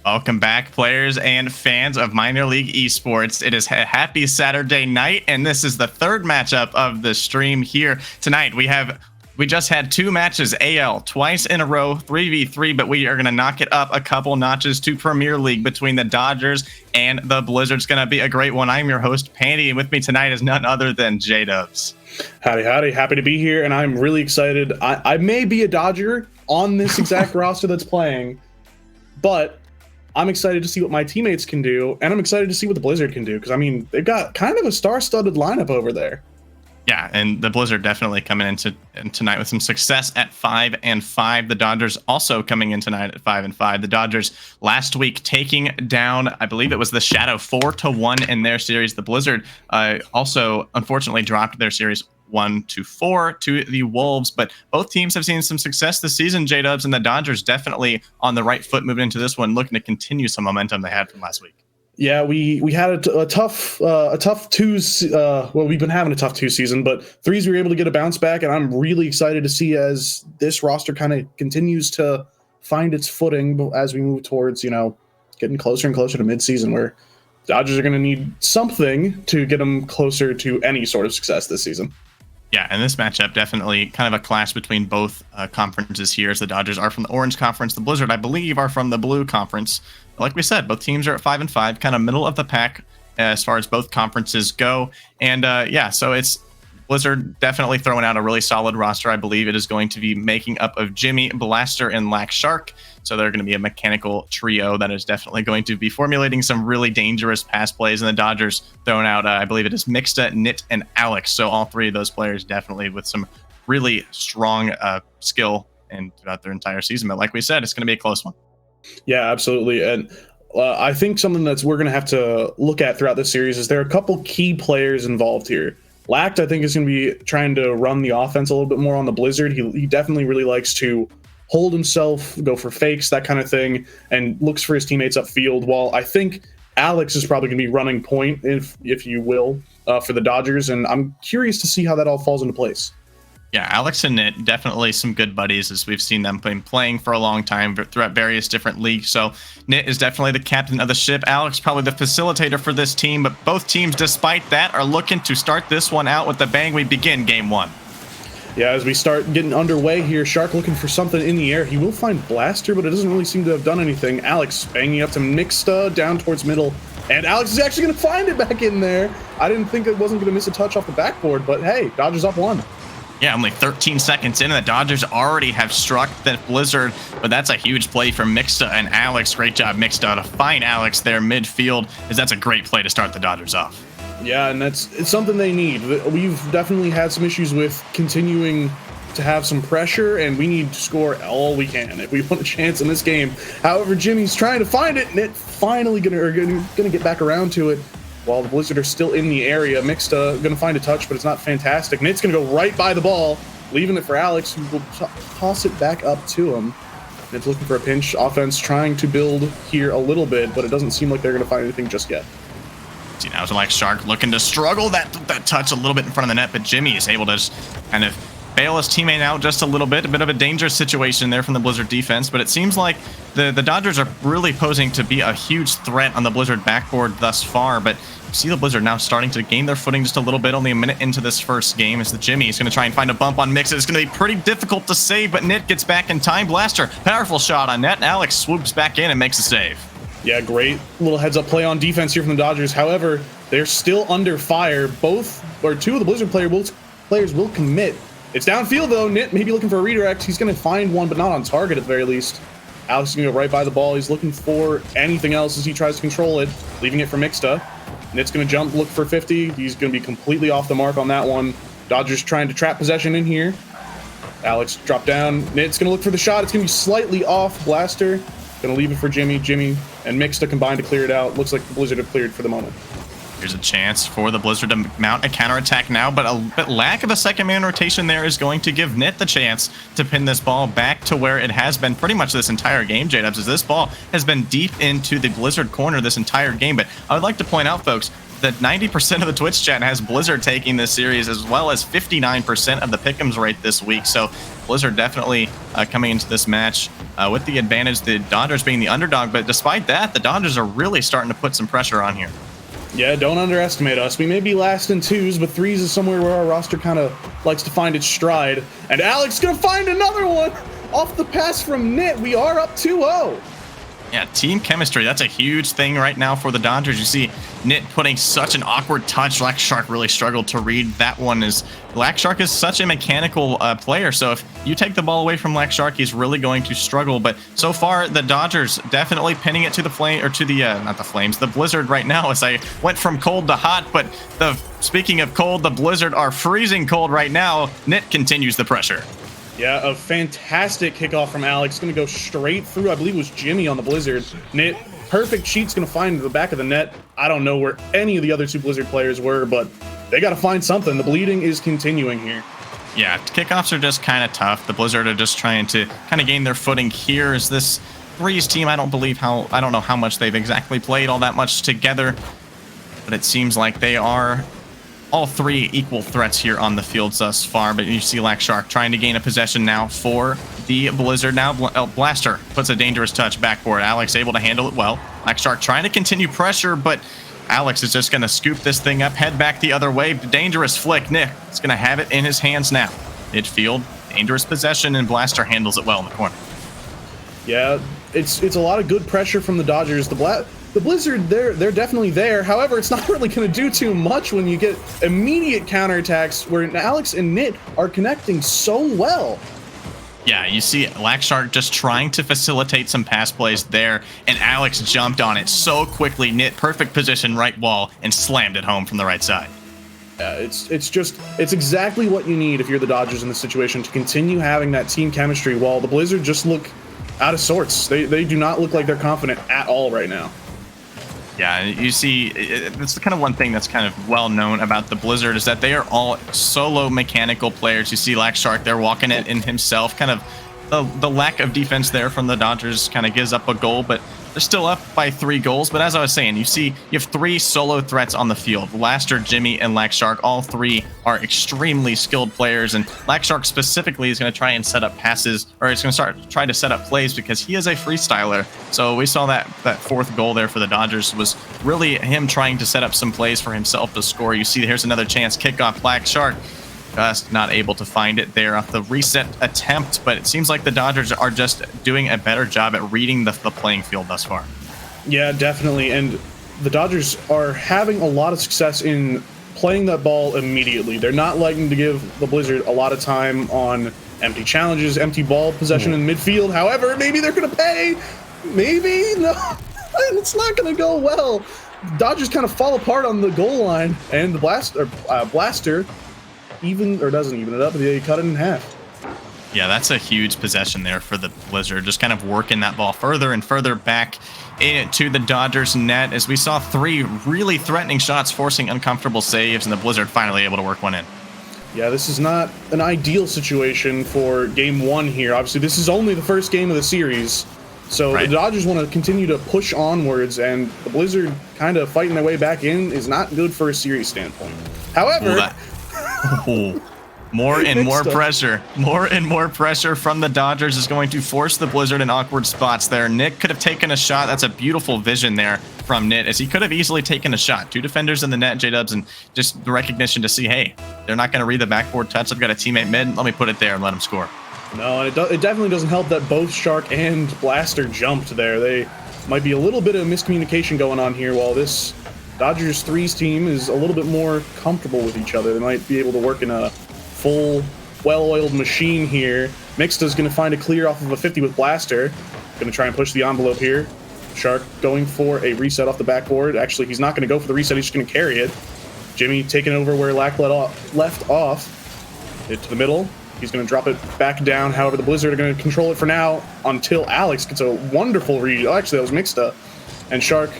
Welcome back, players and fans of minor league esports. It is a happy Saturday night, and this is the third matchup of the stream here tonight. We just had two matches, AL, twice in a row, 3v3, but we are going to knock it up a couple notches to Premier League between the Dodgers and the Blizzard. It's going to be a great one. I'm your host, Pandy, and with me tonight is none other than J-Dubs. Howdy. Happy to be here, and I'm really excited. I may be a Dodger on this exact roster that's playing, but I'm excited to see what my teammates can do, and I'm excited to see what the Blizzard can do, because, I mean, they've got kind of a star-studded lineup over there. Yeah, and the Blizzard definitely coming into tonight with some success at 5-5. The Dodgers also coming in tonight at 5-5. The Dodgers last week taking down, I believe it was the Shadow 4-1 in their series. The Blizzard also unfortunately dropped their series 1-4 to the Wolves, but both teams have seen some success this season, J-Dubs, and the Dodgers definitely on the right foot moving into this one, looking to continue some momentum they had from last week. Yeah, we had a tough twos. Well, we've been having a tough two season, but threes we were able to get a bounce back, and I'm really excited to see as this roster kind of continues to find its footing as we move towards, getting closer and closer to midseason, where Dodgers are going to need something to get them closer to any sort of success this season. Yeah, and this matchup definitely kind of a clash between both conferences here, as the Dodgers are from the Orange Conference. The Blizzard, I believe, are from the Blue Conference. Like we said, both teams are at 5-5, kind of middle of the pack as far as both conferences go. And so it's Blizzard definitely throwing out a really solid roster. I believe it is going to be making up of Jimmy, Blaster, and Lack Shark. So they're going to be a mechanical trio that is definitely going to be formulating some really dangerous pass plays. And the Dodgers throwing out, I believe it is Mixta, Nit, and Alex. So all three of those players definitely with some really strong skill and throughout their entire season. But like we said, it's going to be a close one. Yeah, absolutely. And I think something we're going to have to look at throughout this series is there are a couple key players involved here. Lacked, I think, is going to be trying to run the offense a little bit more on the Blizzard. He definitely really likes to hold himself, go for fakes, that kind of thing, and looks for his teammates upfield. While I think Alex is probably going to be running point, if you will, for the Dodgers. And I'm curious to see how that all falls into place. Yeah, Alex and Nit, definitely some good buddies, as we've seen them playing for a long time throughout various different leagues. So Nit is definitely the captain of the ship. Alex probably the facilitator for this team, but both teams, despite that, are looking to start this one out with a bang. We begin game one. Yeah, as we start getting underway here, Shark looking for something in the air. He will find Blaster, but it doesn't really seem to have done anything. Alex banging up to Mixta down towards middle, and Alex is actually going to find it back in there. I didn't think it wasn't going to miss a touch off the backboard, but hey, Dodgers up one. Yeah, only 13 seconds in, and the Dodgers already have struck the Blizzard, but that's a huge play from Mixta and Alex. Great job, Mixta, to find Alex there midfield, as that's a great play to start the Dodgers off. Yeah, and it's something they need. We've definitely had some issues with continuing to have some pressure, and we need to score all we can if we want a chance in this game. However, Jimmy's trying to find it, and it finally gonna get back around to it. While the Blizzard are still in the area, Mixta going to find a touch, but it's not fantastic. Nit's going to go right by the ball, leaving it for Alex, who will toss it back up to him. Nit's looking for a pinch. Offense trying to build here a little bit, but it doesn't seem like they're going to find anything just yet. See, now it's like Shark looking to struggle that touch a little bit in front of the net, but Jimmy is able to just kind of bail his teammate out just a little bit. A bit of a dangerous situation there from the Blizzard defense, but it seems like the Dodgers are really posing to be a huge threat on the Blizzard backboard thus far, but see the Blizzard now starting to gain their footing just a little bit, only a minute into this first game, as the Jimmy is going to try and find a bump on Mix. It's going to be pretty difficult to save, but Nit gets back in time. Blaster, powerful shot on net. Alex swoops back in and makes a save. Yeah, great little heads-up play on defense here from the Dodgers. However, they're still under fire. Two of the Blizzard players will commit. It's downfield, though. Nit maybe looking for a redirect. He's going to find one, but not on target at the very least. Alex is going to go right by the ball. He's looking for anything else as he tries to control it, leaving it for Mixta. Nit's going to jump, look for 50. He's going to be completely off the mark on that one. Dodgers trying to trap possession in here. Alex dropped down. Nit's going to look for the shot. It's going to be slightly off. Blaster going to leave it for Jimmy. Jimmy and Mixta combined to clear it out. Looks like the Blizzard have cleared for the moment. Here's a chance for the Blizzard to mount a counterattack now, but a lack of a second man rotation there is going to give Nit the chance to pin this ball back to where it has been pretty much this entire game, J-Dubs, as this ball has been deep into the Blizzard corner this entire game. But I would like to point out, folks, the 90% of the Twitch chat has Blizzard taking this series, as well as 59% of the pick'ems rate this week. So Blizzard definitely coming into this match with the advantage, the Dodgers being the underdog. But despite that, the Dodgers are really starting to put some pressure on here. Yeah, don't underestimate us. We may be last in twos, but threes is somewhere where our roster kind of likes to find its stride. And Alex gonna find another one off the pass from Nit. We are up 2-0. Yeah, team chemistry, that's a huge thing right now for the Dodgers. You see Nit putting such an awkward touch. Lackshark really struggled to read that one. Lackshark is such a mechanical player, so if you take the ball away from Lackshark, he's really going to struggle. But so far, the Dodgers definitely pinning it to the flame, or to the, not the Flames, the Blizzard right now, as I went from cold to hot. But speaking of cold, the Blizzard are freezing cold right now. Nit continues the pressure. Yeah, a fantastic kickoff from Alex. Going to go straight through, I believe it was Jimmy on the Blizzard. Nit, perfect cheat's going to find the back of the net. I don't know where any of the other two Blizzard players were, but they got to find something. The bleeding is continuing here. Yeah, kickoffs are just kind of tough. The Blizzard are just trying to kind of gain their footing here. Is this Threes team, I don't know how much they've exactly played all that much together, but it seems like they are all three equal threats here on the fields thus far. But you see Lackshark trying to gain a possession now for the Blizzard. Now Blaster puts a dangerous touch backboard. Alex able to handle it well. Lackshark trying to continue pressure, but Alex is just going to scoop this thing up, head back the other way. Dangerous flick. Nick is going to have it in his hands now. Midfield, dangerous possession, and Blaster handles it well in the corner. Yeah, it's a lot of good pressure from the Dodgers. The Blizzard, they're definitely there. However, it's not really going to do too much when you get immediate counterattacks where Alex and Nit are connecting so well. Yeah, you see Lackshark just trying to facilitate some pass plays there, and Alex jumped on it so quickly. Nit, perfect position, right wall, and slammed it home from the right side. It's exactly what you need if you're the Dodgers in this situation, to continue having that team chemistry, while the Blizzard just look out of sorts. They do not look like they're confident at all right now. Yeah, you see, it's the kind of one thing that's kind of well known about the Blizzard is that they are all solo mechanical players. You see Lackshark there walking it in himself. Kind of the lack of defense there from the Dodgers kind of gives up a goal, but they're still up by 3 goals. But as I was saying, you have 3 solo threats on the field. Blaster, Jimmy, and Lackshark, all 3 are extremely skilled players, and Lackshark specifically is going to try and set up passes, or he's going to try to set up plays because he is a freestyler. So we saw that 4th goal there for the Dodgers was really him trying to set up some plays for himself to score. You see, here's another chance, kickoff, Lackshark. Just not able to find it there off the reset attempt, but it seems like the Dodgers are just doing a better job at reading the playing field thus far. Yeah, definitely. And the Dodgers are having a lot of success in playing that ball immediately. They're not liking to give the Blizzard a lot of time on empty challenges, empty ball possession in midfield. However, maybe they're going to pay. Maybe. No, it's not going to go well. Dodgers kind of fall apart on the goal line, and the Blaster doesn't even it up. They cut it in half. Yeah, that's a huge possession there for the Blizzard, just kind of working that ball further and further back into the Dodgers net, as we saw 3 really threatening shots forcing uncomfortable saves, and the Blizzard finally able to work one in. Yeah, this is not an ideal situation for game 1 here. Obviously, this is only the first game of the series, so right. The Dodgers want to continue to push onwards, and the Blizzard kind of fighting their way back in is not good for a series standpoint. However... More and more pressure. More and more pressure from the Dodgers is going to force the Blizzard in awkward spots there. Nick could have taken a shot. That's a beautiful vision there from Nit, as he could have easily taken a shot. 2 defenders in the net, J-Dubs, and just the recognition to see, hey, they're not going to read the backboard touch. I've got a teammate mid. Let me put it there and let him score. No, and it definitely doesn't help that both Shark and Blaster jumped there. They might be a little bit of miscommunication going on here, while this Dodgers threes team is a little bit more comfortable with each other. They might be able to work in a full, well-oiled machine here. Mixta's going to find a clear off of a 50 with Blaster. Going to try and push the envelope here. Shark going for a reset off the backboard. Actually, he's not going to go for the reset. He's just going to carry it. Jimmy taking over where Lack left off. Hit to the middle. He's going to drop it back down. However, the Blizzard are going to control it for now until Alex gets a wonderful read. Oh, actually, that was Mixta. And Shark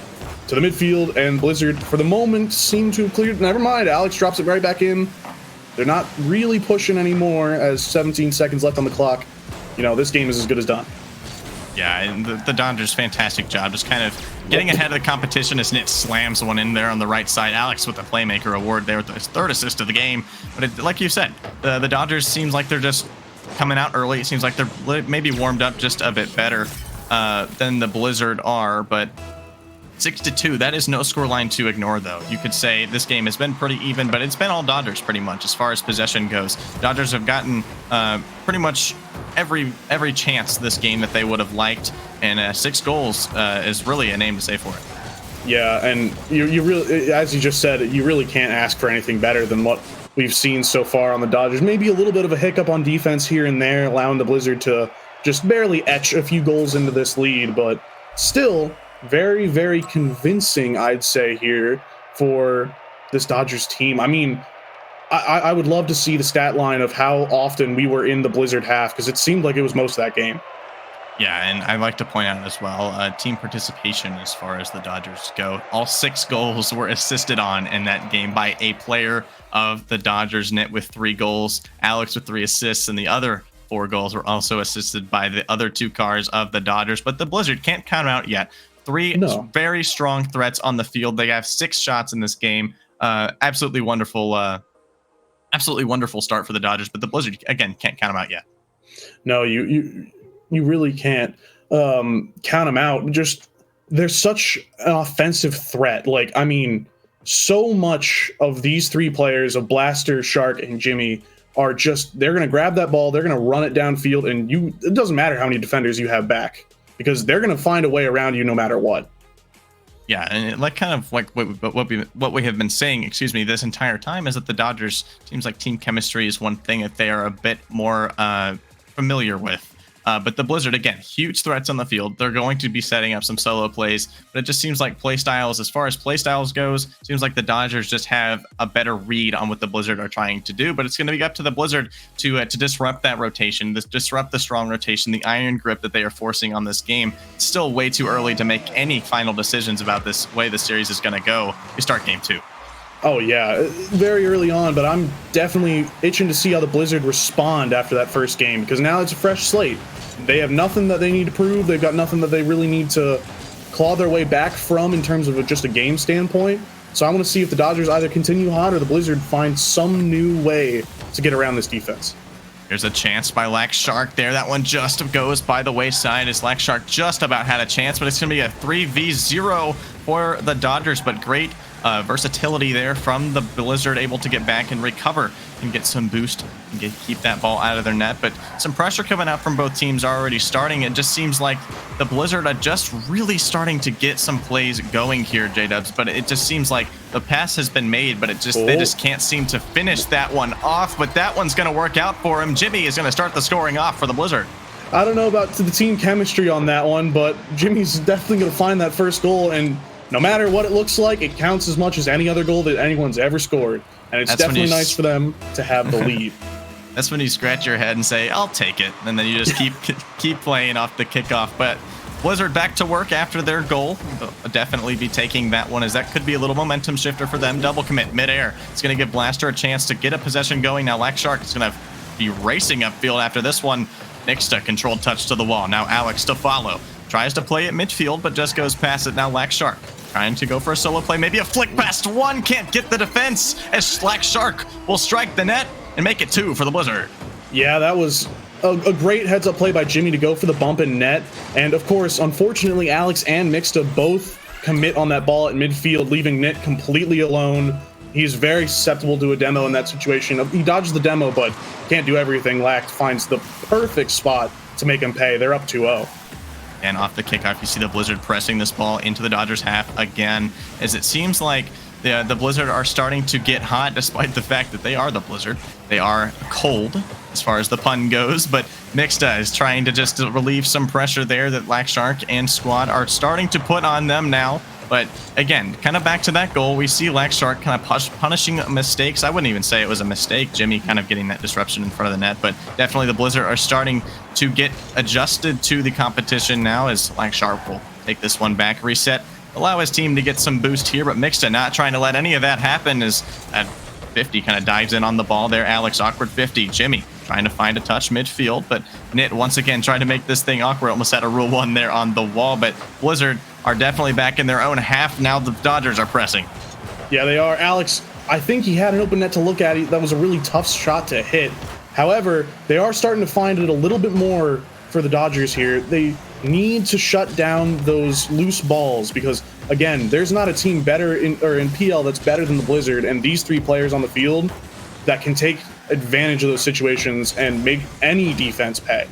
to the midfield, and Blizzard, for the moment, seem to have cleared. Never mind, Alex drops it right back in. They're not really pushing anymore, as 17 seconds left on the clock. You know, this game is as good as done. Yeah, and the Dodgers, fantastic job, just kind of getting ahead of the competition as Nit slams one in there on the right side. Alex with the playmaker award there with his third assist of the game. But like you said, the Dodgers seems like they're just coming out early. It seems like they're maybe warmed up just a bit better than the Blizzard are, but 6-2, that is no scoreline to ignore, though. You could say this game has been pretty even, but it's been all Dodgers pretty much as far as possession goes. Dodgers have gotten pretty much every chance this game that they would have liked, and 6 goals is really a name to say for it. Yeah, and you really, as you just said, you really can't ask for anything better than what we've seen so far on the Dodgers. Maybe a little bit of a hiccup on defense here and there, allowing the Blizzard to just barely etch a few goals into this lead, but still very, very convincing, I'd say, here for this Dodgers team. I mean, I would love to see the stat line of how often we were in the Blizzard half, because it seemed like it was most of that game. Yeah, and I'd like to point out as well, team participation as far as the Dodgers go. All 6 goals were assisted on in that game by a player of the Dodgers. Nit with 3 goals, Alex with 3 assists, and the other 4 goals were also assisted by the other 2 cars of the Dodgers. But the Blizzard can't count them out yet. 3 very strong threats on the field. They have 6 shots in this game. Absolutely wonderful start for the Dodgers. But the Blizzard, again, can't count them out yet. No, you really can't count them out. Just they're such an offensive threat. Like, I mean, so much of these 3 players, of Blaster, Shark, and Jimmy, are just, they're going to grab that ball, they're going to run it downfield, and it doesn't matter how many defenders you have back, because they're going to find a way around you no matter what. Yeah, and like kind of like what we have been saying, this entire time, is that the Dodgers seems like team chemistry is one thing that they are a bit more familiar with. But the Blizzard, again, huge threats on the field. They're going to be setting up some solo plays, but it just seems like as far as play styles goes, seems like the Dodgers just have a better read on what the Blizzard are trying to do. But it's going to be up to the Blizzard to disrupt that rotation, disrupt the strong rotation, the iron grip that they are forcing on this game. It's still way too early to make any final decisions about this way the series is going to go. We start game 2. Oh, yeah, very early on, but I'm definitely itching to see how the Blizzard respond after that first game, because now it's a fresh slate. They have nothing that they need to prove. They've got nothing that they really need to claw their way back from in terms of just a game standpoint. So I want to see if the Dodgers either continue hot or the Blizzard find some new way to get around this defense. There's a chance by Lax Shark there. That one just goes by the wayside as Lax Shark just about had a chance, but it's going to be a 3v0 for the Dodgers, but great versatility there from the Blizzard, able to get back and recover and get some boost and keep that ball out of their net. But some pressure coming out from both teams already starting. It just seems like the Blizzard are just really starting to get some plays going here, J-Dubs, but it just seems like the pass has been made, but they just can't seem to finish that one off. But that one's going to work out for him. Jimmy is going to start the scoring off for the Blizzard. I don't know about the team chemistry on that one, but Jimmy's definitely going to find that first goal, and no matter what it looks like, it counts as much as any other goal that anyone's ever scored. And it's definitely nice for them to have the lead. That's when you scratch your head and say, I'll take it. And then you just keep playing off the kickoff. But Blizzard back to work after their goal. They'll definitely be taking that one, as that could be a little momentum shifter for them. Double commit midair. It's going to give Blaster a chance to get a possession going. Now Lax Shark is going to be racing upfield after this one. Next to controlled touch to the wall. Now Alex to follow. Tries to play at midfield, but just goes past it. Now Lax Shark trying to go for a solo play. Maybe a flick past one. Can't get the defense, as Lax Shark will strike the net and make it 2 for the Blizzard. Yeah, that was a great heads-up play by Jimmy to go for the bump in net. And, of course, unfortunately, Alex and Mixta both commit on that ball at midfield, leaving Nit completely alone. He's very susceptible to a demo in that situation. He dodges the demo, but can't do everything. Lax finds the perfect spot to make him pay. They're up 2-0. And off the kickoff, you see the Blizzard pressing this ball into the Dodgers half again, as it seems like the Blizzard are starting to get hot, despite the fact that they are the Blizzard. They are cold, as far as the pun goes, but Mixta is trying to just relieve some pressure there that Lax Shark and squad are starting to put on them now. But again, kind of back to that goal, we see Lax Shark kind of punishing mistakes. I wouldn't even say it was a mistake. Jimmy kind of getting that disruption in front of the net, but definitely the Blizzard are starting to get adjusted to the competition now, as Lax Shark will take this one back, reset, allow his team to get some boost here, but Mixta not trying to let any of that happen, as at 50 kind of dives in on the ball there. Alex, awkward 50. Jimmy trying to find a touch midfield, but Nit once again trying to make this thing awkward. Almost had a rule 1 there on the wall, but Blizzard are definitely back in their own half. Now the Dodgers are pressing. Yeah, they are. Alex, I think he had an open net to look at. That was a really tough shot to hit. However, they are starting to find it a little bit more for the Dodgers here. They need to shut down those loose balls because, again, there's not a team better in PL that's better than the Blizzard, and these 3 players on the field that can take advantage of those situations and make any defense pay.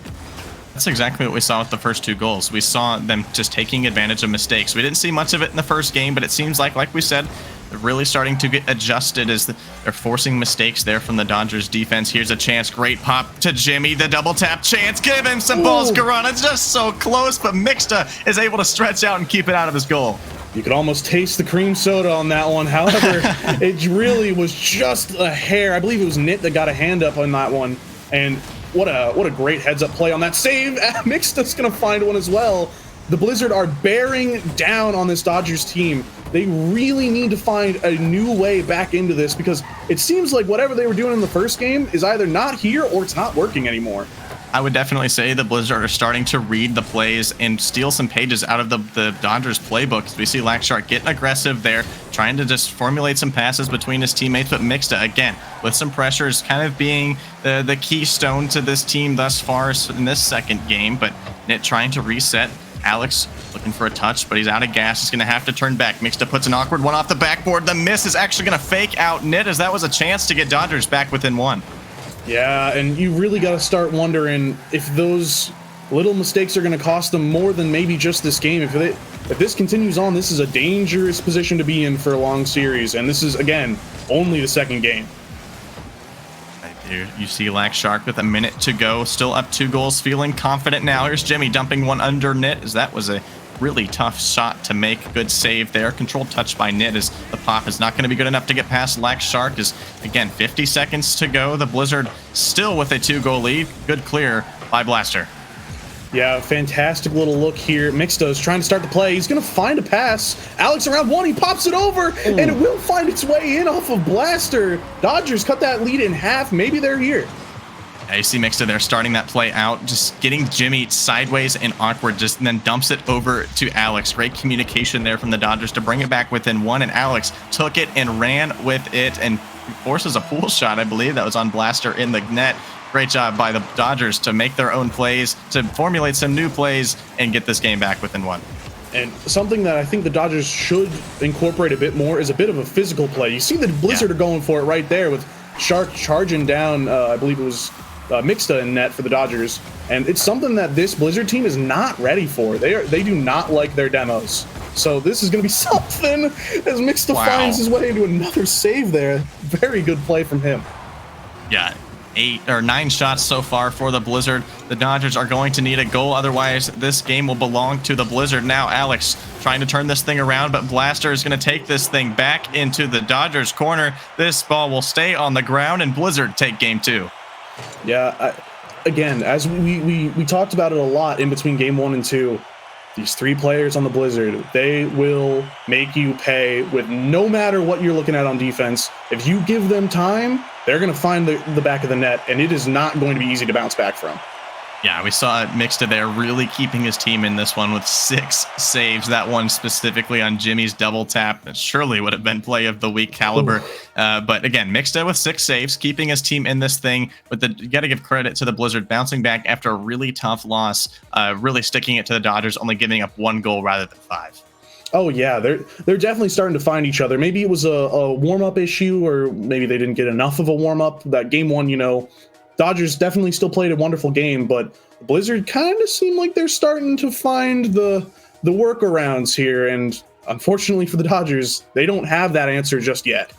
That's exactly what we saw with the first 2 goals. We saw them just taking advantage of mistakes. We didn't see much of it in the first game, but it seems like we said, they're really starting to get adjusted as they're forcing mistakes there from the Dodgers defense. Here's a chance. Great pop to Jimmy. The double tap chance. Give him some balls, Garana. It's just so close, but Mixta is able to stretch out and keep it out of his goal. You could almost taste the cream soda on that one. However, it really was just a hair. I believe it was Nit that got a hand up on that one. And what a great heads-up play on that save. Mixta's going to find one as well. The Blizzard are bearing down on this Dodgers team. They really need to find a new way back into this because it seems like whatever they were doing in the first game is either not here or it's not working anymore. I would definitely say the Blizzard are starting to read the plays and steal some pages out of the Dodgers playbook. We see Lackshark getting aggressive there, trying to just formulate some passes between his teammates, but Mixta, again, with some pressures, kind of being the keystone to this team thus far in this second game, but Nit trying to reset. Alex looking for a touch, but he's out of gas. He's going to have to turn back. Mixta puts an awkward one off the backboard. The miss is actually going to fake out Nit, as that was a chance to get Dodgers back within 1. Yeah, and you really got to start wondering if those little mistakes are going to cost them more than maybe just this game. If this continues on, this is a dangerous position to be in for a long series, and this is, again, only the second game. You see Lackshark with a minute to go, still up 2 goals, feeling confident now. Here's Jimmy dumping one under Nit, as that was a really tough shot to make. Good save there. Controlled touch by Nit, as the pop is not going to be good enough to get past Lackshark. As again, 50 seconds to go. The Blizzard still with a 2-goal lead. Good clear by Blaster. Yeah, fantastic little look here. Mixta is trying to start the play. He's going to find a pass. Alex around 1. He pops it over, and it will find its way in off of Blaster. Dodgers cut that lead in half. Maybe they're here. Yeah, you see Mixta there starting that play out, just getting Jimmy sideways and awkward, just and then dumps it over to Alex. Great communication there from the Dodgers to bring it back within 1, and Alex took it and ran with it and forces a pool shot, I believe, that was on Blaster in the net. Great job by the Dodgers to make their own plays, to formulate some new plays, and get this game back within 1. And something that I think the Dodgers should incorporate a bit more is a bit of a physical play. You see the Blizzard are going for it right there with Shark charging down, I believe it was Mixta in net for the Dodgers. And it's something that this Blizzard team is not ready for. They do not like their demos. So this is going to be something as Mixta finds his way into another save there. Very good play from him. Yeah. 8 or 9 shots so far for the Blizzard. The Dodgers are going to need a goal, otherwise this game will belong to the Blizzard. Now Alex trying to turn this thing around, but Blaster is going to take this thing back into the Dodgers corner. This ball will stay on the ground, and Blizzard take game 2. Yeah, again, as we talked about it a lot in between game 1 and 2, these 3 players on the Blizzard, they will make you pay with no matter what you're looking at on defense. If you give them time, they're going to find the back of the net, and it is not going to be easy to bounce back from. Yeah, we saw Mixta there really keeping his team in this one with 6 saves. That one specifically on Jimmy's double tap. It surely would have been play of the week caliber. But again, Mixta with 6 saves, keeping his team in this thing. But you got to give credit to the Blizzard bouncing back after a really tough loss, really sticking it to the Dodgers, only giving up 1 goal rather than 5. Oh yeah, they're definitely starting to find each other. Maybe it was a warm-up issue, or maybe they didn't get enough of a warm-up. That game 1, Dodgers definitely still played a wonderful game, but Blizzard kind of seemed like they're starting to find the workarounds here, and unfortunately for the Dodgers, they don't have that answer just yet.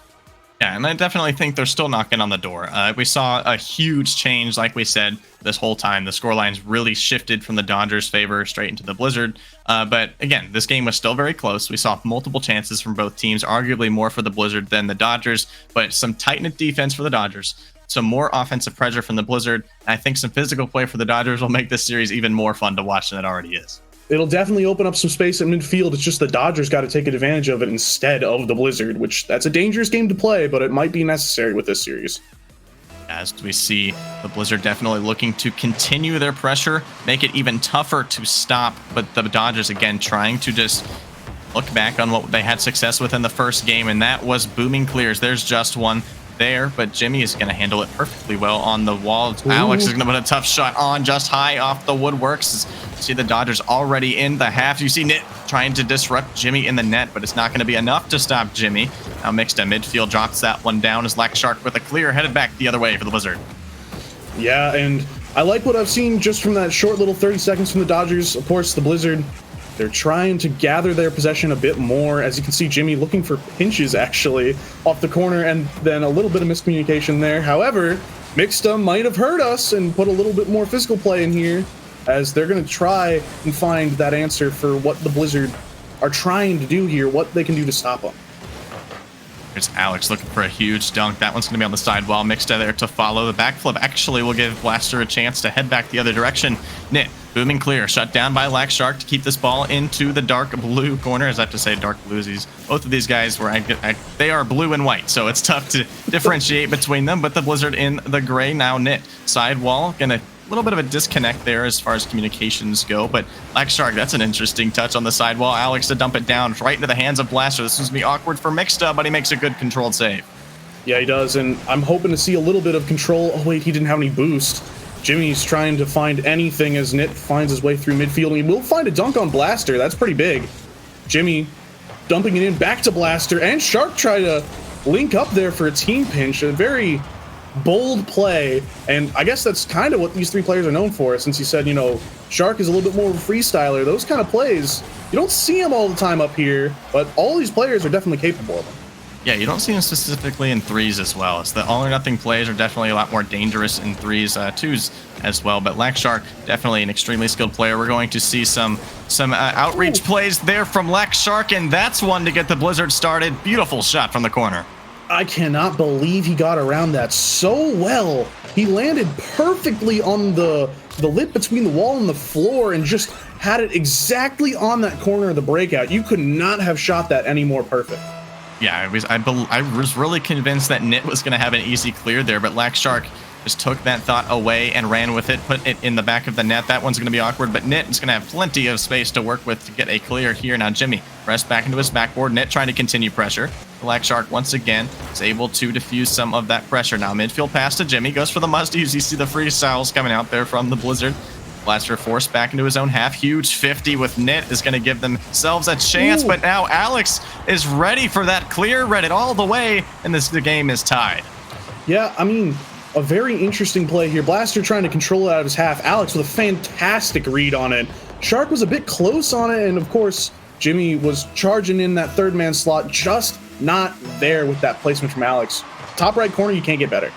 Yeah, and I definitely think they're still knocking on the door. We saw a huge change, like we said, this whole time. The scorelines really shifted from the Dodgers' favor straight into the Blizzard. But again, this game was still very close. We saw multiple chances from both teams, arguably more for the Blizzard than the Dodgers, but some tight-knit defense for the Dodgers, some more offensive pressure from the Blizzard, and I think some physical play for the Dodgers will make this series even more fun to watch than it already is. It'll definitely open up some space at midfield. It's just the Dodgers got to take advantage of it instead of the Blizzard, which that's a dangerous game to play, but it might be necessary with this series. As we see the Blizzard definitely looking to continue their pressure, make it even tougher to stop, but the Dodgers again trying to just look back on what they had success with in the first game, and that was booming clears. There's just one there, but Jimmy is going to handle it perfectly well on the wall. Ooh. Alex is going to put a tough shot on just high off the woodworks. See the Dodgers already in the half. You see Nit trying to disrupt Jimmy in the net, but it's not going to be enough to stop Jimmy. Now Mixed at midfield drops that one down as Lack Shark with a clear headed back the other way for the Blizzard. Yeah, and I like what I've seen just from that short little 30 seconds from the Dodgers. Of course, the Blizzard, they're trying to gather their possession a bit more. As you can see, Jimmy looking for pinches, actually, off the corner, and then a little bit of miscommunication there. However, Mixta might have heard us and put a little bit more physical play in here, as they're going to try and find that answer for what the Blizzard are trying to do here, what they can do to stop them. There's Alex looking for a huge dunk. That one's going to be on the sidewall. Mixta there to follow. The backflip actually will give Blaster a chance to head back the other direction. Nit, booming clear. Shut down by Lack Shark to keep this ball into the dark blue corner. As I have to say, dark bluesies. Both of these guys, they are blue and white, so it's tough to differentiate between them. But the Blizzard in the gray now. Nit, sidewall, going to a little bit of a disconnect there as far as communications go, but Lack Shark, that's an interesting touch on the sidewall. Alex to dump it down right into the hands of Blaster. This is going to be awkward for Mixta, but he makes a good controlled save. Yeah, he does, and I'm hoping to see a little bit of control. Oh, wait, he didn't have any boost. Jimmy's trying to find anything as Nit finds his way through midfield, and he will find a dunk on Blaster. That's pretty big. Jimmy dumping it in back to Blaster, and Shark try to link up there for a team pinch. A very bold play, and I guess that's kind of what these three players are known for, since you said, you know, Shark is a little bit more of a freestyler. Those kind of plays, you don't see them all the time up here, but all these players are definitely capable of them. Yeah, you don't see them specifically in threes as well. It's the all or nothing plays are definitely a lot more dangerous in threes, twos as well. But Lack Shark, definitely an extremely skilled player. We're going to see some outreach plays there from Lack Shark, and that's one to get the Blizzard started. Beautiful shot from the corner. I cannot believe he got around that so well. He landed perfectly on the lip between the wall and the floor and just had it exactly on that corner of the breakout. You could not have shot that any more perfect. Yeah, I was really convinced that Nit was going to have an easy clear there, but Lack Shark just took that thought away and ran with it, put it in the back of the net. That one's going to be awkward, but Nit is going to have plenty of space to work with to get a clear here. Now Jimmy pressed back into his backboard. Nit trying to continue pressure. Lack Shark once again is able to diffuse some of that pressure. Now midfield pass to Jimmy, goes for the must-use. You see the freestyles coming out there from the Blizzard. Blaster forced back into his own half. Huge 50 with Nit is going to give themselves a chance, but now Alex is ready for that clear, read it all the way, and the game is tied. Yeah, I mean, a very interesting play here. Blaster trying to control it out of his half. Alex with a fantastic read on it. Shark was a bit close on it, and of course, Jimmy was charging in that third man slot, just not there with that placement from Alex. Top right corner, you can't get better.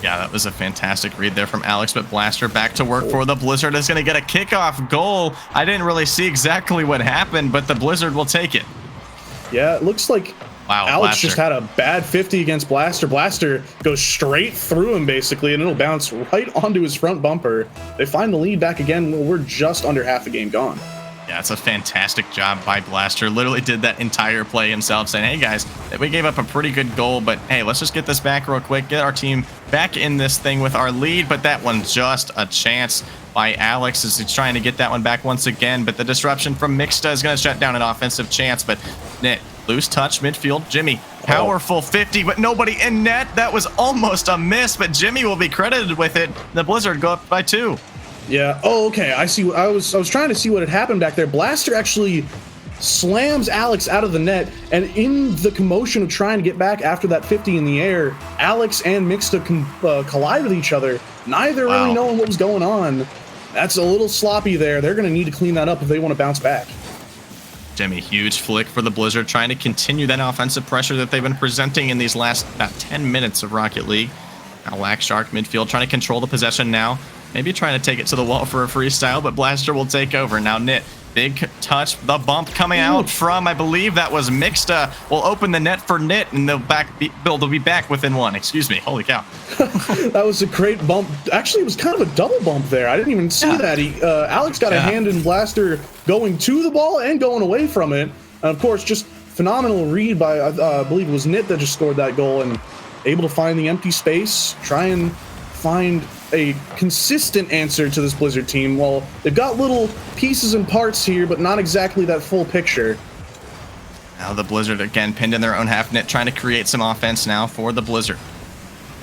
Yeah, that was a fantastic read there from Alex, but Blaster back to work for the Blizzard is going to get a kickoff goal. I didn't really see exactly what happened, but the Blizzard will take it. Yeah, it looks like wow, Alex Blaster just had a bad 50 against Blaster. Blaster goes straight through him, basically, and it'll bounce right onto his front bumper. They find the lead back again. We're just under half the game gone. Yeah, it's a fantastic job by Blaster. Literally did that entire play himself, saying, hey guys, we gave up a pretty good goal, but hey, let's just get this back real quick, get our team back in this thing with our lead. But that one's just a chance by Alex as he's trying to get that one back once again. But the disruption from Mixta is going to shut down an offensive chance. But Nit, loose touch midfield. Jimmy, powerful 50, but nobody in net. That was almost a miss, but Jimmy will be credited with it. The Blizzard go up by 2. Yeah. Oh, okay. I see. I was trying to see what had happened back there. Blaster actually slams Alex out of the net, and in the commotion of trying to get back after that 50 in the air, Alex and Mixta collide with each other, neither really knowing what was going on. That's a little sloppy there. They're going to need to clean that up if they want to bounce back. Jimmy, huge flick for the Blizzard, trying to continue that offensive pressure that they've been presenting in these last about 10 minutes of Rocket League. Now Lack Shark midfield trying to control the possession now. Maybe trying to take it to the wall for a freestyle, but Blaster will take over. Now Nit, big touch, the bump coming out from, I believe that was Mixta, will open the net for Nit, and they'll be back within 1. Excuse me, holy cow. That was a great bump. Actually, it was kind of a double bump there. I didn't even see that. Alex got a hand in Blaster going to the ball and going away from it. And of course, just phenomenal read by, I believe it was Nit that just scored that goal. And able to find the empty space, try and find a consistent answer to this Blizzard team. Well, they've got little pieces and parts here, but not exactly that full picture. Now the Blizzard again pinned in their own half net, trying to create some offense now for the Blizzard.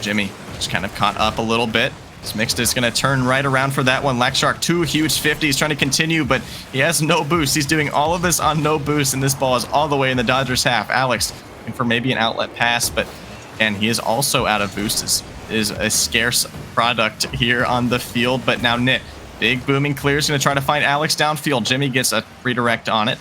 Jimmy just kind of caught up a little bit. This Mixed is going to turn right around for that one. Lackshark, 2 huge 50s, trying to continue, but he has no boost. He's doing all of this on no boost, and this ball is all the way in the Dodgers' half. Alex looking for maybe an outlet pass, but again, he is also out of boosts. Is a scarce product here on the field, but now Nit, big booming clear, is going to try to find Alex downfield. Jimmy gets a redirect on it.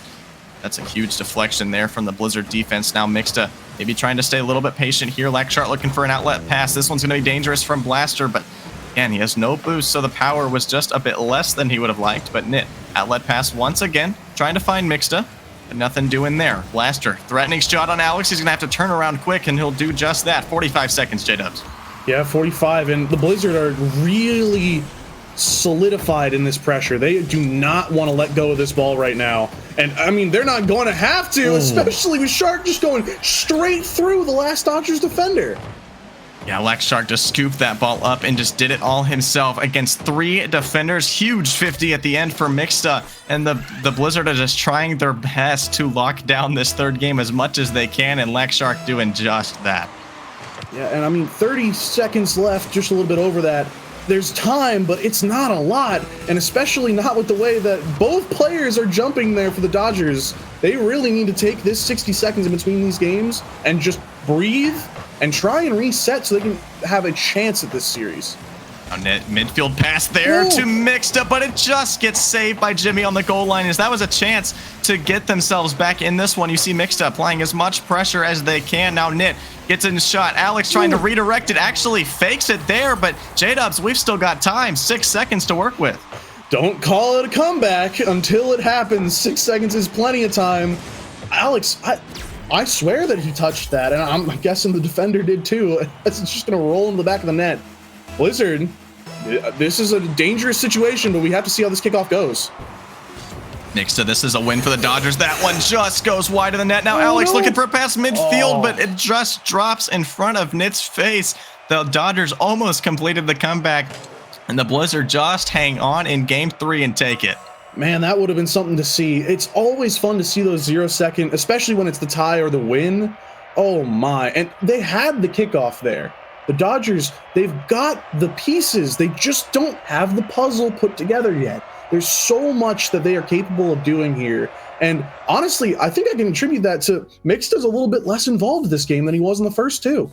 That's a huge deflection there from the Blizzard defense. Now Mixta maybe trying to stay a little bit patient here. Lackshark looking for an outlet pass. This one's going to be dangerous from Blaster, but again, he has no boost, so the power was just a bit less than he would have liked. But Nit, outlet pass once again, trying to find Mixta, but nothing doing there. Blaster, threatening shot on Alex. He's going to have to turn around quick, and he'll do just that. 45 seconds, J-Dubs. Yeah, 45, and the Blizzard are really solidified in this pressure. They do not want to let go of this ball right now. And, I mean, they're not going to have to, especially with Shark just going straight through the last Dodgers defender. Yeah, Lackshark just scooped that ball up and just did it all himself against 3 defenders. Huge 50 at the end for Mixta, and the Blizzard are just trying their best to lock down this third game as much as they can, and Lackshark doing just that. Yeah, and I mean, 30 seconds left, just a little bit over that. There's time, but it's not a lot, and especially not with the way that both players are jumping there for the Dodgers. They really need to take this 60 seconds in between these games and just breathe and try and reset so they can have a chance at this series. A midfield pass there to Mixta, but it just gets saved by Jimmy on the goal line, as that was a chance to get themselves back in this one. You see Mixta applying as much pressure as they can. Now Nit gets in the shot. Alex trying to redirect it, actually fakes it there, but J-Dubs, we've still got time. 6 seconds to work with. Don't call it a comeback until it happens. 6 seconds is plenty of time. Alex, I swear that he touched that, and I'm guessing the defender did too. It's just going to roll into the back of the net. Blizzard, this is a dangerous situation, but we have to see how this kickoff goes. Mixta, this is a win for the Dodgers. That one just goes wide of the net. Now Alex looking for a pass midfield, but it just drops in front of Nit's face. The Dodgers almost completed the comeback, and the Blizzard just hang on in game 3 and take it. Man, that would have been something to see. It's always fun to see those 0 second, especially when it's the tie or the win. Oh my, and they had the kickoff there. The Dodgers, they've got the pieces. They just don't have the puzzle put together yet. There's so much that they are capable of doing here. And honestly, I think I can attribute that to Mixta's a little bit less involved this game than he was in the first 2.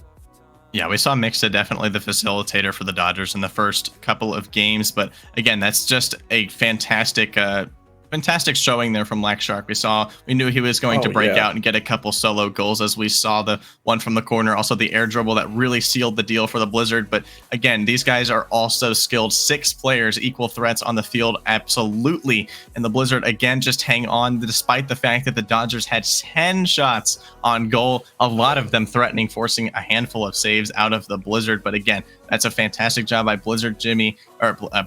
Yeah, we saw Mixta definitely the facilitator for the Dodgers in the first couple of games. But again, that's just a fantastic showing there from Lackshark. We knew he was going to break out and get a couple solo goals, as we saw the one from the corner, also the air dribble that really sealed the deal for the Blizzard. But again, these guys are also skilled. 6 players, equal threats on the field, absolutely. And the Blizzard again just hang on despite the fact that the Dodgers had 10 shots on goal, a lot of them threatening, forcing a handful of saves out of the Blizzard. But again, that's a fantastic job by Blizzard,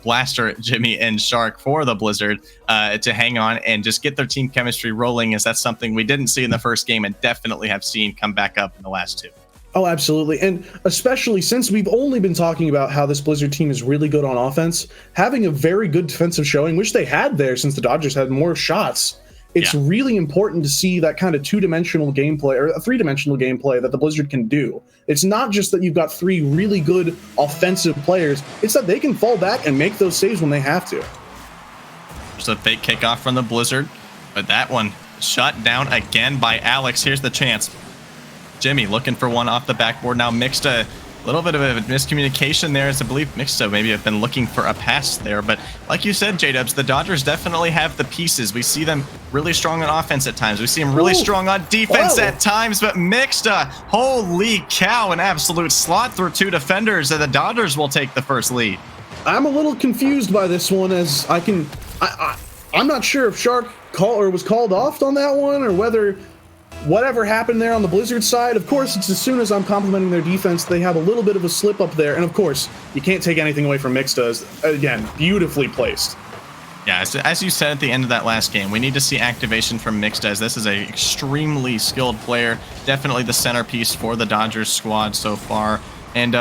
Blaster, Jimmy, and Shark for the Blizzard to hang on and just get their team chemistry rolling, as that's something we didn't see in the first game and definitely have seen come back up in the last 2. Oh, absolutely. And especially since we've only been talking about how this Blizzard team is really good on offense, having a very good defensive showing, which they had there since the Dodgers had more shots. It's really important to see that kind of 2-dimensional gameplay or a 3-dimensional gameplay that the Blizzard can do. It's not just that you've got 3 really good offensive players. It's that they can fall back and make those saves when they have to. There's a fake kickoff from the Blizzard, but that one shut down again by Alex. Here's the chance. Jimmy looking for one off the backboard. Now Mixta, a little bit of a miscommunication there, as I believe Mixta maybe have been looking for a pass there. But like you said, J-Dubs, the Dodgers definitely have the pieces. We see them really strong on offense at times. We see them really strong on defense at times. But Mixta, holy cow, an absolute slot through 2 defenders, and the Dodgers will take the first lead. I'm a little confused by this one, as I'm not sure if Shark was called off on that one, or whether whatever happened there on the Blizzard side. Of course, it's as soon as I'm complimenting their defense, they have a little bit of a slip up there. And of course, you can't take anything away from Mixta. Again, beautifully placed. Yeah, as you said at the end of that last game, we need to see activation from Mixed, as this is a extremely skilled player, definitely the centerpiece for the Dodgers squad so far. And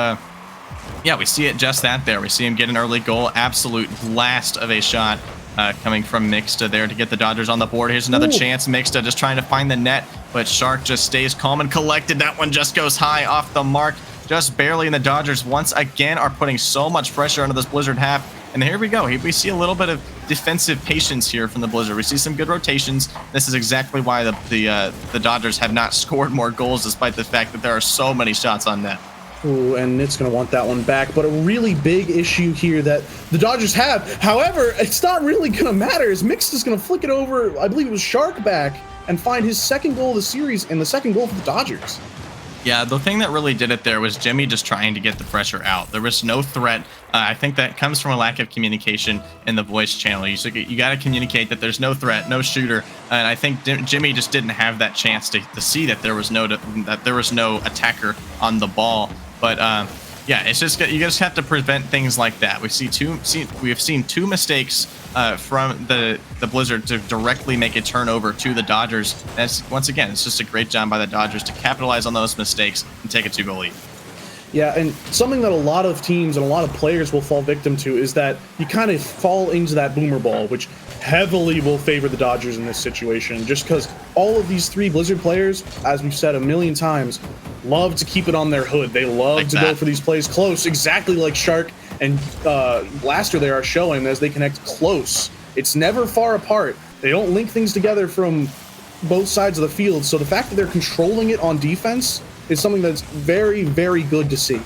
yeah, we see it just that there. We see him get an early goal, absolute blast of a shot coming from Mixta there to get the Dodgers on the board. Here's another chance. Mixta just trying to find the net, but Shark just stays calm and collected. That one just goes high off the mark, just barely. And the Dodgers once again are putting so much pressure onto this Blizzard half. And here we go. We see a little bit of defensive patience here from the Blizzard. We see some good rotations. This is exactly why the Dodgers have not scored more goals, despite the fact that there are so many shots on net. Ooh, and it's going to want that one back. But a really big issue here that the Dodgers have, however, it's not really going to matter, as Mixed is going to flick it over, I believe it was Shark back, and find his second goal of the series and the second goal for the Dodgers. Yeah, the thing that really did it there was Jimmy just trying to get the pressure out. There was no threat. I think that comes from a lack of communication in the voice channel. You got to communicate that there's no threat, no shooter. And I think Jimmy just didn't have that chance to see that there was no attacker on the ball. But yeah, it's just you just have to prevent things like that. We have seen two mistakes from the Blizzard to directly make a turnover to the Dodgers. That's, once again, it's just a great job by the Dodgers to capitalize on those mistakes and take a 2-goal lead. Yeah, and something that a lot of teams and a lot of players will fall victim to is that you kind of fall into that boomer ball, which heavily will favor the Dodgers in this situation, just because all of these three Blizzard players, as we've said a million times, love to keep it on their hood. They love to go for these plays close, exactly like Shark and Blaster there are showing as they connect close. It's never far apart. They don't link things together from both sides of the field, so the fact that they're controlling it on defense is something that's very, very good to see.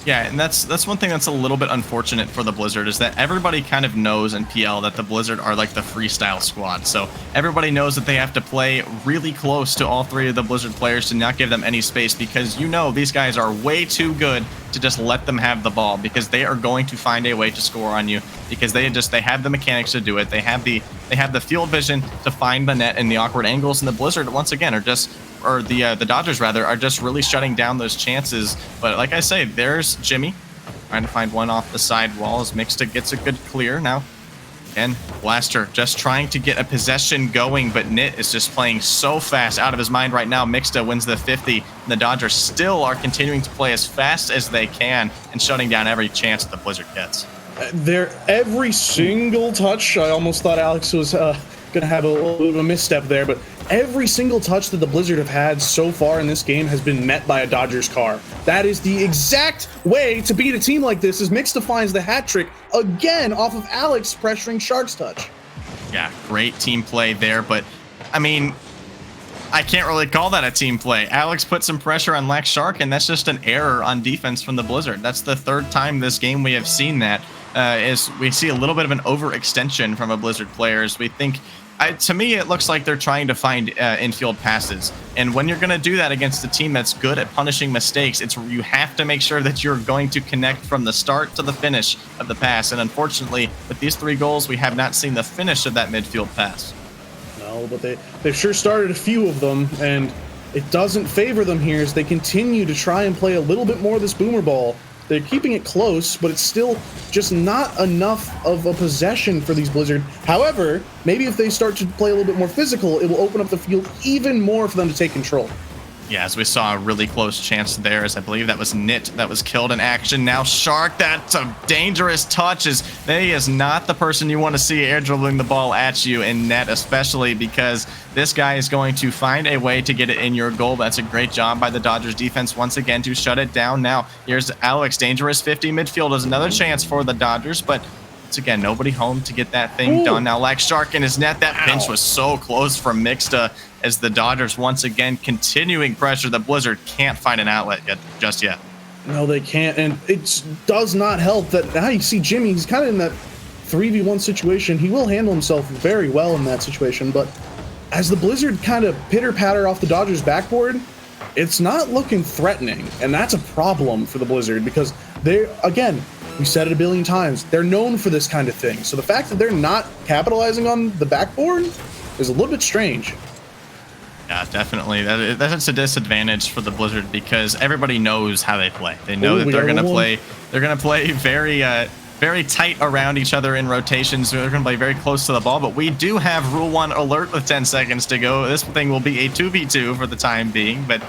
Yeah, and that's one thing that's a little bit unfortunate for the Blizzard, is that everybody kind of knows in PL that the Blizzard are like the freestyle squad. So everybody knows that they have to play really close to all three of the Blizzard players to not give them any space, because you know these guys are way too good to just let them have the ball, because they are going to find a way to score on you, because they have the mechanics to do it. They have the field vision to find the net and the awkward angles, and the Blizzard once again the Dodgers rather are just really shutting down those chances. But like I say, there's Jimmy trying to find one off the side wall as Mixta gets a good clear. Now again, Blaster just trying to get a possession going, but Nit is just playing so fast, out of his mind right now. Mixta wins the 50, and the Dodgers still are continuing to play as fast as they can and shutting down every chance that the Blizzard gets. Every single touch, I almost thought Alex was going to have a little bit of a misstep there, but every single touch that the Blizzard have had so far in this game has been met by a Dodgers car. That is the exact way to beat a team like this, as Mixta finds the hat trick again off of Alex pressuring Shark's touch. Yeah, great team play there, but I mean, I can't really call that a team play. Alex put some pressure on Lax Shark, and that's just an error on defense from the Blizzard. That's the third time this game we have seen that. Is we see a little bit of an overextension from a Blizzard players. We think, to me, it looks like they're trying to find infield passes. And when you're going to do that against a team that's good at punishing mistakes, you have to make sure that you're going to connect from the start to the finish of the pass. And unfortunately, with these 3 goals, we have not seen the finish of that midfield pass. No, but they've sure started a few of them, and it doesn't favor them here as they continue to try and play a little bit more of this boomer ball. They're keeping it close, but it's still just not enough of a possession for these Blizzard. However, maybe if they start to play a little bit more physical, it will open up the field even more for them to take control. Yeah, as we saw a really close chance there, as I believe that was Nit that was killed in action. Now Shark, that's a dangerous touch, as he is not the person you want to see air dribbling the ball at you in net, especially because this guy is going to find a way to get it in your goal. That's a great job by the Dodgers defense once again to shut it down. Now here's Alex, dangerous 50 midfield is another chance for the Dodgers, but once again, nobody home to get that thing done. Now Lax Shark in his net, that pinch was so close from Mixta, as the Dodgers once again continuing pressure. The Blizzard can't find an outlet just yet. No, they can't, and it does not help that now you see Jimmy, he's kind of in that 3v1 situation. He will handle himself very well in that situation, but as the Blizzard kind of pitter-patter off the Dodgers backboard, it's not looking threatening, and that's a problem for the Blizzard because they're, again, we said it a billion times, they're known for this kind of thing. So the fact that they're not capitalizing on the backboard is a little bit strange. Yeah, definitely. That's a disadvantage for the Blizzard because everybody knows how they play. They know that they're going to play. They're going to play very very tight around each other in rotations. They're going to play very close to the ball, but we do have Rule 1 alert with 10 seconds to go. This thing will be a 2v2 for the time being, but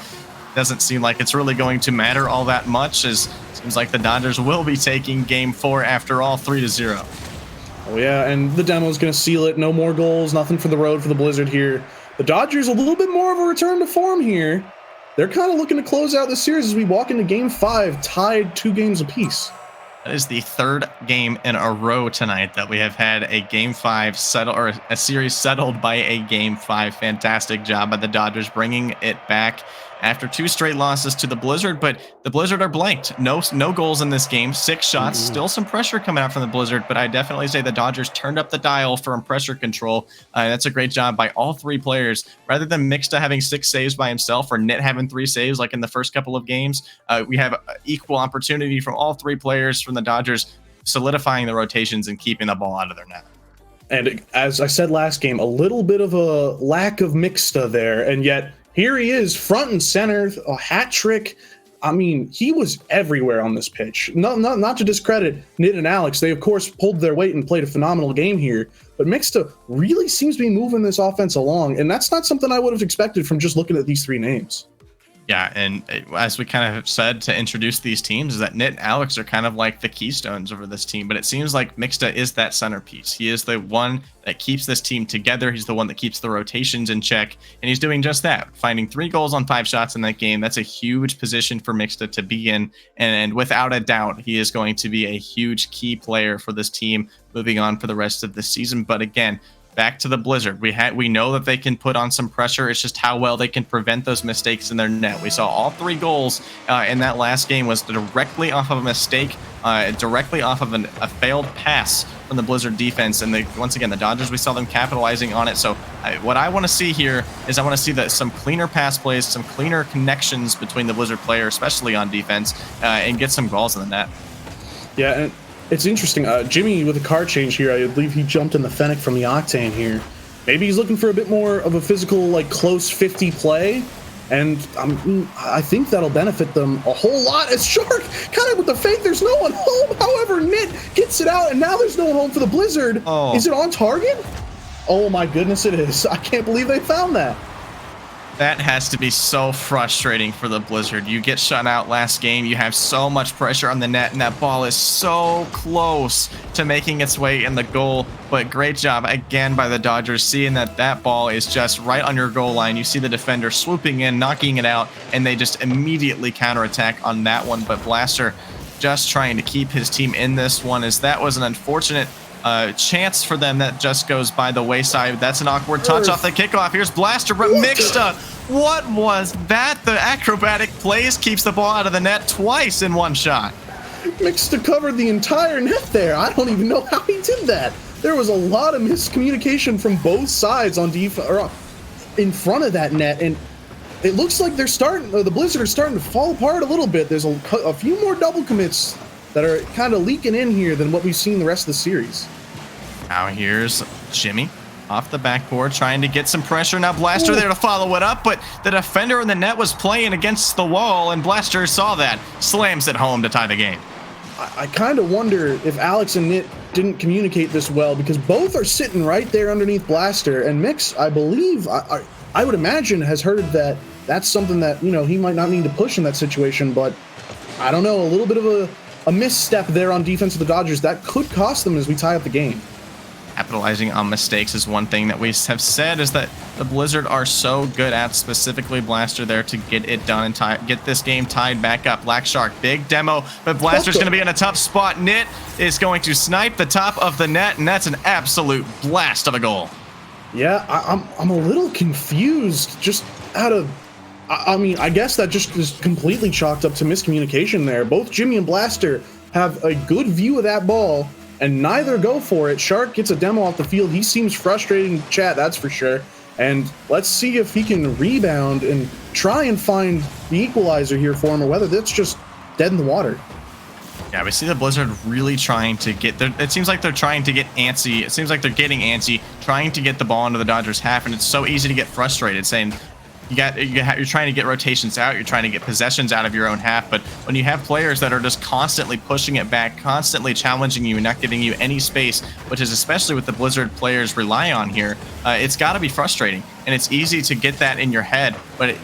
doesn't seem like it's really going to matter all that much, as it seems like the Dodgers will be taking game 4 after all, 3-0. Oh yeah, and the demo's going to seal it. No more goals, nothing for the road for the Blizzard here. The Dodgers a little bit more of a return to form here. They're kind of looking to close out the series as we walk into game 5, tied 2 games apiece. That is the 3rd game in a row tonight that we have had a game 5 settle, or a series settled by a game 5. Fantastic job by the Dodgers bringing it back after 2 straight losses to the Blizzard, but the Blizzard are blanked. No goals in this game, 6 shots, still some pressure coming out from the Blizzard, but I definitely say the Dodgers turned up the dial for pressure control. That's a great job by all 3 players. Rather than Mixta having 6 saves by himself or Nit having 3 saves like in the first couple of games, we have equal opportunity from all 3 players from the Dodgers solidifying the rotations and keeping the ball out of their net. And as I said last game, a little bit of a lack of Mixta there, and yet here he is, front and center, a hat trick. I mean, he was everywhere on this pitch. Not to discredit Nit and Alex. They, of course, pulled their weight and played a phenomenal game here. But Mixta really seems to be moving this offense along, and that's not something I would have expected from just looking at these 3 names. Yeah, and as we kind of said to introduce these teams, is that Nit and Alex are kind of like the keystones over this team, but it seems like Mixta is that centerpiece. He is the one that keeps this team together. He's the one that keeps the rotations in check, and he's doing just that, finding 3 goals on 5 shots in that game. That's a huge position for Mixta to be in, and without a doubt, he is going to be a huge key player for this team moving on for the rest of the season. But again, back to the Blizzard. We know that they can put on some pressure. It's just how well they can prevent those mistakes in their net. We saw all 3 goals in that last game was directly off of a mistake, directly off of a failed pass from the Blizzard defense. And once again, the Dodgers, we saw them capitalizing on it. So what I want to see here is I want to see some cleaner pass plays, some cleaner connections between the Blizzard player, especially on defense, and get some goals in the net. Yeah, and it's interesting. Jimmy with a card change here. I believe he jumped in the Fennec from the Octane here. Maybe he's looking for a bit more of a physical, like close 50 play. And I think that'll benefit them a whole lot. As Shark, kind of with the fake, there's no one home. However, Nit gets it out, and now there's no one home for the Blizzard. Oh. Is it on target? Oh my goodness, it is. I can't believe they found that. That has to be so frustrating for the Blizzard. You get shut out last game. You have so much pressure on the net, and that ball is so close to making its way in the goal. But great job again by the Dodgers, seeing that ball is just right on your goal line. You see the defender swooping in, knocking it out, and they just immediately counterattack on that one. But Blaster just trying to keep his team in this one, as that was an unfortunate chance for them that just goes by the wayside. That's an awkward touch off the kickoff. Here's Blaster, but Mixta, what was that? The acrobatic plays keeps the ball out of the net twice in one shot. Mixta covered the entire net there. I don't even know how he did that. There was a lot of miscommunication from both sides on defense, or in front of that net, and it looks like the Blizzard are starting to fall apart a little bit. There's a few more double commits that are kind of leaking in here than what we've seen the rest of the series. Now here's Jimmy off the backboard trying to get some pressure. Now Blaster there to follow it up, but the defender in the net was playing against the wall, and Blaster saw that, slams it home to tie the game. I kind of wonder if Alex and Nit didn't communicate this well, because both are sitting right there underneath Blaster, and Mix, I believe, I would imagine, has heard that that's something that, you know, he might not need to push in that situation, but I don't know, a little bit of a misstep there on defense of the Dodgers that could cost them as we tie up the game. Capitalizing on mistakes is one thing that we have said is that the Blizzard are so good at, specifically Blaster there to get it done and get this game tied back up. Black Shark, big demo, but Blaster's going to be in a tough spot. Nit is going to snipe the top of the net, and that's an absolute blast of a goal. Yeah, I'm a little confused just out of... I mean, I guess that just is completely chalked up to miscommunication there. Both Jimmy and Blaster have a good view of that ball, and neither go for it. Shark gets a demo off the field. He seems frustrated in chat, that's for sure. And let's see if he can rebound and try and find the equalizer here for him, or whether that's just dead in the water. Yeah, we see the Blizzard really trying to get there. It seems like they're trying to get antsy. It seems like they're getting antsy, trying to get the ball into the Dodgers' half, and it's so easy to get frustrated, saying, you're trying to get rotations out, you're trying to get possessions out of your own half, but when you have players that are just constantly pushing it back, constantly challenging you and not giving you any space, which is especially what the Blizzard players rely on here, it's got to be frustrating, and it's easy to get that in your head, but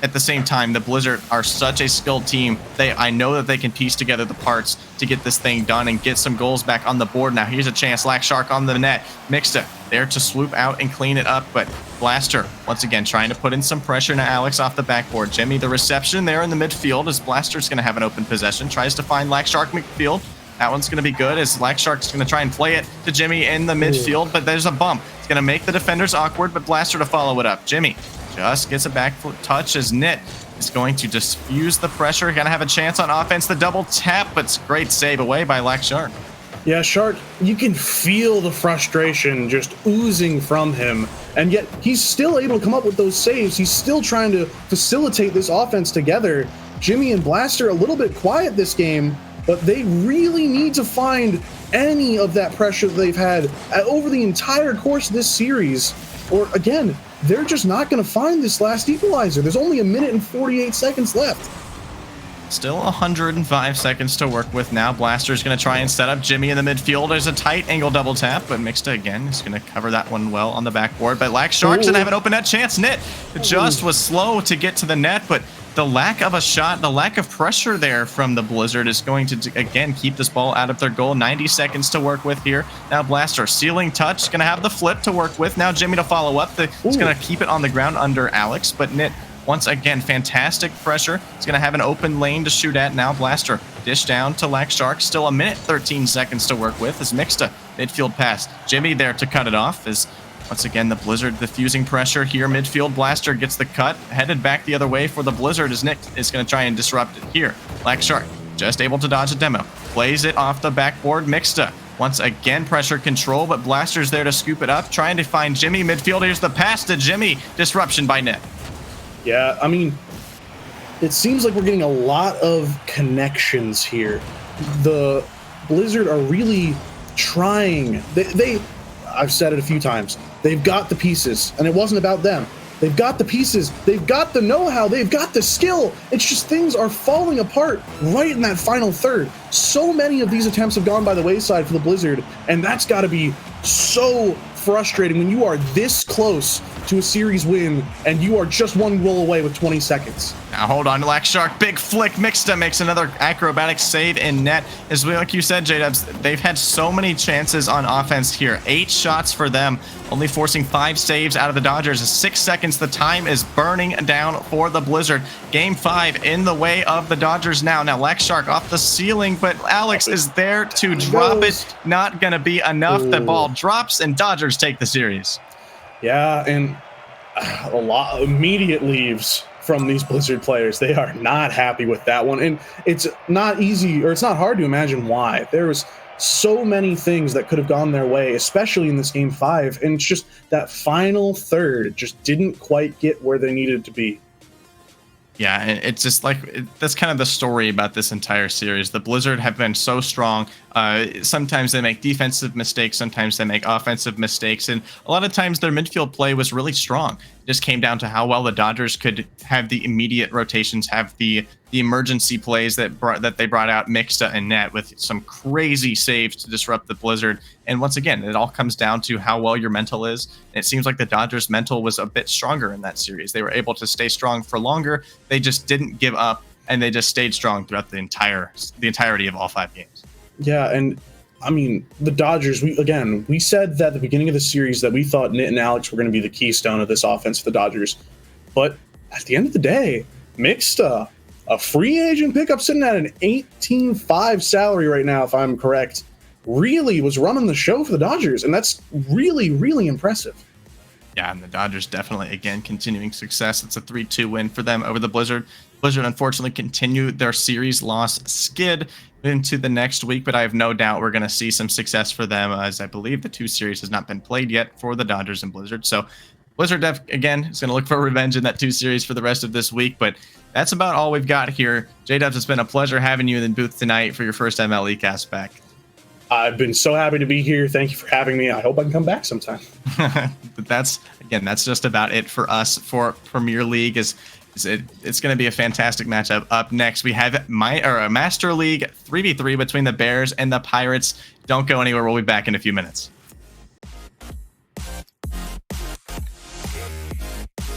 at the same time, the Blizzard are such a skilled team. I know that they can piece together the parts to get this thing done and get some goals back on the board. Now here's a chance. Lack Shark on the net. Mixta there to swoop out and clean it up, but Blaster once again trying to put in some pressure. Now Alex off the backboard. Jimmy the reception there in the midfield as Blaster's going to have an open possession. Tries to find Lack Shark midfield. That one's going to be good as Lack Shark's going to try and play it to Jimmy in the midfield, but there's a bump. It's going to make the defenders awkward, but Blaster to follow it up. Jimmy just gets a back foot touch as Nit is going to diffuse the pressure. Gonna have a chance on offense. The double tap, but it's a great save away by Lack Shark. Yeah, Shark, you can feel the frustration just oozing from him, and yet he's still able to come up with those saves. He's still trying to facilitate this offense together. Jimmy and Blaster a little bit quiet this game, but they really need to find any of that pressure that they've had over the entire course of this series, or again, they're just not going to find this last equalizer. There's only 1 minute and 48 seconds left. Still 105 seconds to work with now. Blaster's going to try and set up Jimmy in the midfield. There's a tight angle double tap, but Mixta again is going to cover that one well on the backboard. But Lack Shark's going to have an open net chance. Nit just was slow to get to the net, but the lack of a shot, the lack of pressure there from the Blizzard is going to, again, keep this ball out of their goal. 90 seconds to work with here. Now Blaster, ceiling touch, going to have the flip to work with. Now Jimmy to follow up. It's going to keep it on the ground under Alex, but Nit, once again, fantastic pressure. It's going to have an open lane to shoot at. Now Blaster, dish down to Lack Shark. Still 1 minute, 13 seconds to work with as Mixta, midfield pass. Jimmy there to cut it off as once again, the Blizzard diffusing pressure here. Midfield. Blaster gets the cut, headed back the other way for the Blizzard as Nick is going to try and disrupt it here. Lack Shark just able to dodge a demo. Plays it off the backboard. Mixta once again pressure control, but Blaster's there to scoop it up, trying to find Jimmy midfield. Here's the pass to Jimmy. Disruption by Nick. Yeah, I mean, it seems like we're getting a lot of connections here. The Blizzard are really trying. I've said it a few times. They've got the pieces, and it wasn't about them. They've got the pieces. They've got the know-how. They've got the skill. It's just things are falling apart right in that final third. So many of these attempts have gone by the wayside for the Blizzard, and that's got to be so frustrating when you are this close to a series win and you are just one goal away with 20 seconds. Now hold on to Lack Shark. Big flick. Mixta makes another acrobatic save in net. As like you said, J-Dubs, they've had so many chances on offense here. 8 shots for them, only forcing 5 saves out of the Dodgers. 6 seconds. The time is burning down for the Blizzard. Game 5 in the way of the Dodgers now. Now Lack Shark off the ceiling, but Alex is there to drop it. Not going to be enough. The ball drops and Dodgers take the series. Yeah, and a lot immediate leaves from these Blizzard players. They are not happy with that one, and it's not easy, or it's not hard to imagine why. There was so many things that could have gone their way, especially in this game 5, and it's just that final third just didn't quite get where they needed to be. Yeah, and it's just like that's kind of the story about this entire series. The Blizzard have been so strong. Sometimes they make defensive mistakes, sometimes they make offensive mistakes, and a lot of times their midfield play was really strong. It just came down to how well the Dodgers could have the immediate rotations, have the emergency plays that they brought out Mixta and Net with some crazy saves to disrupt the Blizzard. And once again, it all comes down to how well your mental is. And it seems like the Dodgers' mental was a bit stronger in that series. They were able to stay strong for longer. They just didn't give up, and they just stayed strong throughout the entirety of all 5 games. Yeah, and I mean, the Dodgers, we said that at the beginning of the series that we thought Nit and Alex were going to be the keystone of this offense for the Dodgers. But at the end of the day, Mixta, a free agent pickup sitting at an 18.5 salary right now, if I'm correct, really was running the show for the Dodgers, and that's really, really impressive. Yeah, and the Dodgers definitely, again, continuing success. It's a 3-2 win for them over the Blizzard. Blizzard, unfortunately, continued their series loss skid into the next week, but I have no doubt we're going to see some success for them, as I believe the 2 series has not been played yet for the Dodgers and Blizzard. So Blizzard, again, is going to look for revenge in that 2 series for the rest of this week, but that's about all we've got here. J-Dubs, it's been a pleasure having you in the booth tonight for your first MLE cast back. I've been so happy to be here. Thank you for having me. I hope I can come back sometime. That's just about it for us for Premier League. It's going to be a fantastic matchup. Up next, we have a Master League 3v3 between the Bears and the Pirates. Don't go anywhere. We'll be back in a few minutes.